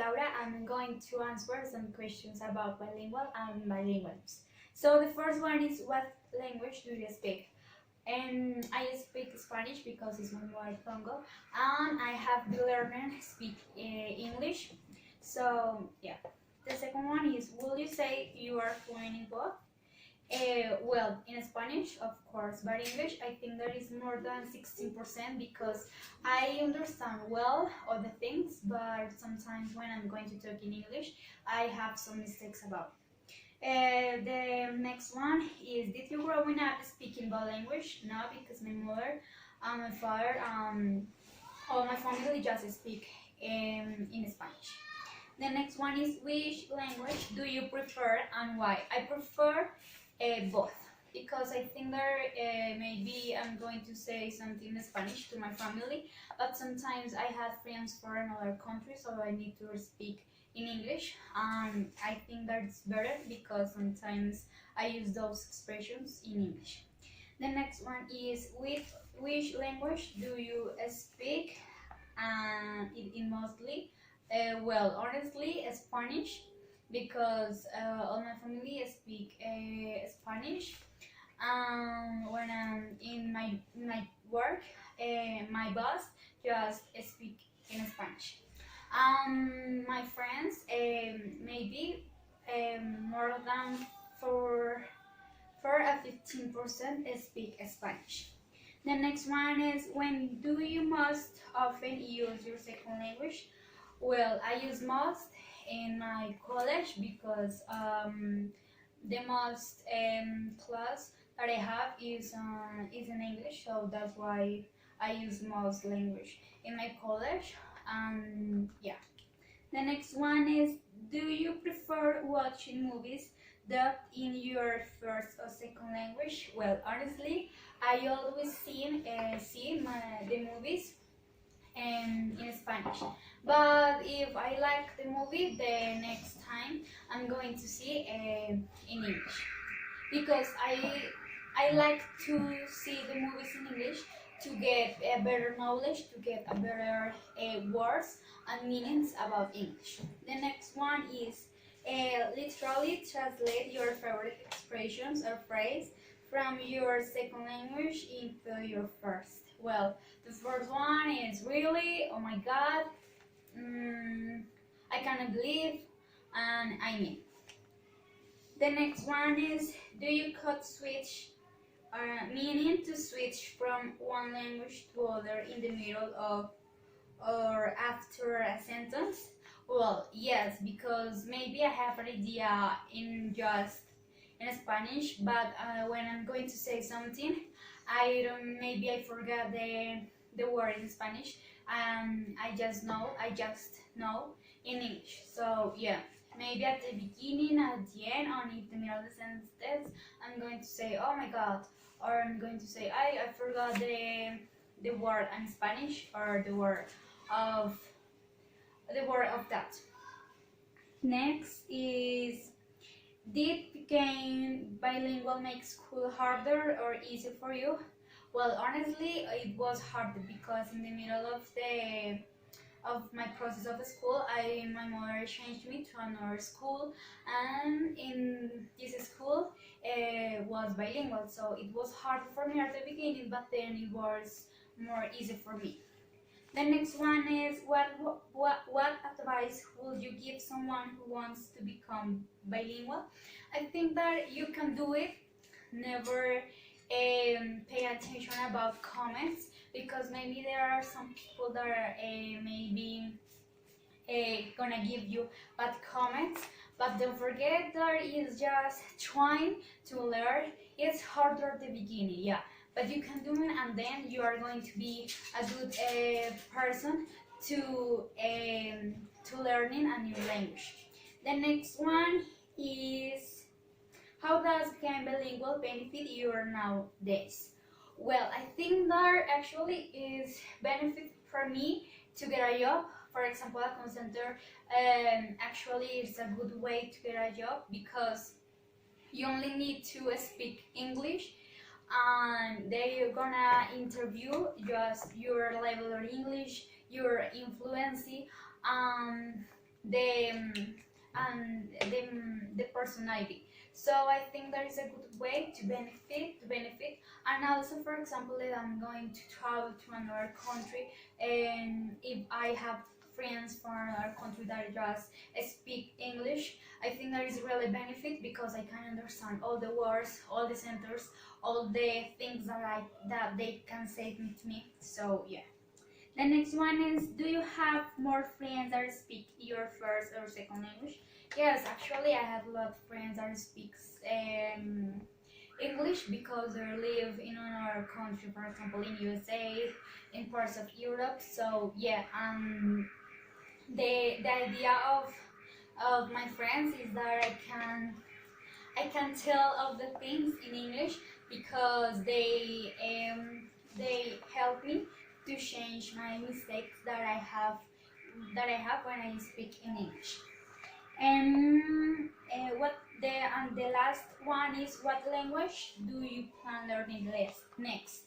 Laura. I'm going to answer some questions about bilingual and bilinguals. So the first one is, what language do you speak? And I speak Spanish because it's my mother tongue, and I have been learning speak English. So yeah. The second one is, will you say you are fluent in both? Well, in Spanish, of course, but English, I think there is more than 16% because I understand well all the things, but sometimes when I'm going to talk in English, I have some mistakes about it. The next one is, did you growing up speaking both language? No, because my mother and my father, all my family just speak in Spanish. The next one is, which language do you prefer and why? I prefer both, because I think that maybe I'm going to say something in Spanish to my family, but sometimes I have friends from another country, so I need to speak in English, and I think that's better because sometimes I use those expressions in English. The next one is, with which language do you speak in mostly? Well, honestly, Spanish, because all my family speak Spanish. When I'm in my work, my boss just speak in Spanish. My friends, maybe more than 4 or 15% speak Spanish. The next one is, when do you most often use your second language? Well, I use most in my college because the most class that I have is in English, so that's why I use most language in my college. Yeah. The next one is, do you prefer watching movies dubbed in your first or second language? Well, honestly, I always see the movies in Spanish. But if I like the movie, the next time I'm going to see in English, because I like to see the movies in English to get a better knowledge, to get a better words and meanings about English. The next one is, literally translate your favorite expressions or phrase from your second language into your first. Well, the first one is, really, oh my god, I cannot believe, and I mean. The next one is, do you code switch, meaning to switch from one language to other in the middle of or after a sentence? Well, yes, because maybe I have an idea in Spanish, but when I'm going to say something, maybe I forgot the word in Spanish, and I just know in English. So yeah, maybe at the beginning, at the end, or in the middle of the sentence, I'm going to say, oh my god, or I'm going to say, I forgot the word in Spanish, or of the word of that. Next is, did becoming bilingual make school harder or easier for you? Well, honestly, it was harder because in the middle of my process of the school, my mother changed me to another school, and in this school was bilingual, so it was hard for me at the beginning, but then it was more easy for me. The next one is, what advice would you give someone who wants to become bilingual? I think that you can do it. Never pay attention about comments, because maybe there are some people that are maybe gonna give you bad comments. But don't forget that it's just trying to learn. It's harder at the beginning, yeah, but you can do it, and then you are going to be a good person to learning a new language. The next one is, how does becoming bilingual benefit you nowadays? Well, I think that actually is benefit for me to get a job. For example, a call center actually is a good way to get a job, because you only need to speak English, and they're gonna interview just your level of English, your influency, the the personality. So I think that is a good way to benefit. And also, for example, if I'm going to travel to another country, and if I have friends from another country that just speak English, I think that is really benefit because I can understand all the words, all the sentences, all the things that they can say to me. So yeah. The next one is, do you have more friends that speak your first or second language? Yes, actually, I have a lot of friends that speaks English because they live in another country, for example, in USA, in parts of Europe. So yeah, the idea of my friends is that I can tell of the things in English because they help me to change my mistakes that I have when I speak in English. What the last one is, what language do you plan learning next?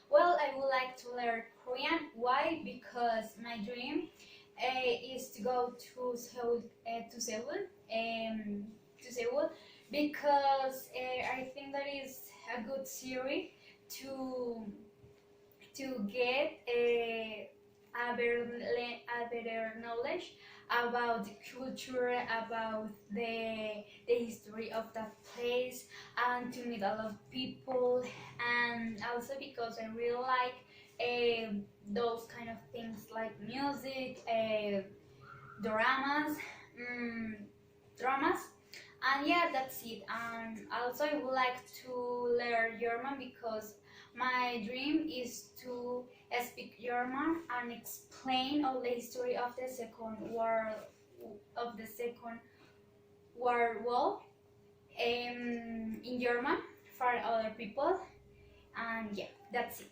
Well, I would like to learn Korean. Why? Because my dream is to go to Seoul, to Seoul, because I think that is a good theory to get a better knowledge about the culture, about the history of that place, and to meet a lot of people, and also because I really like those kind of things like music, dramas, um, dramas, and yeah, that's it. And also, I would like to learn German because my dream is to speak German and explain all the history of the Second World War in German for other people. And yeah, that's it.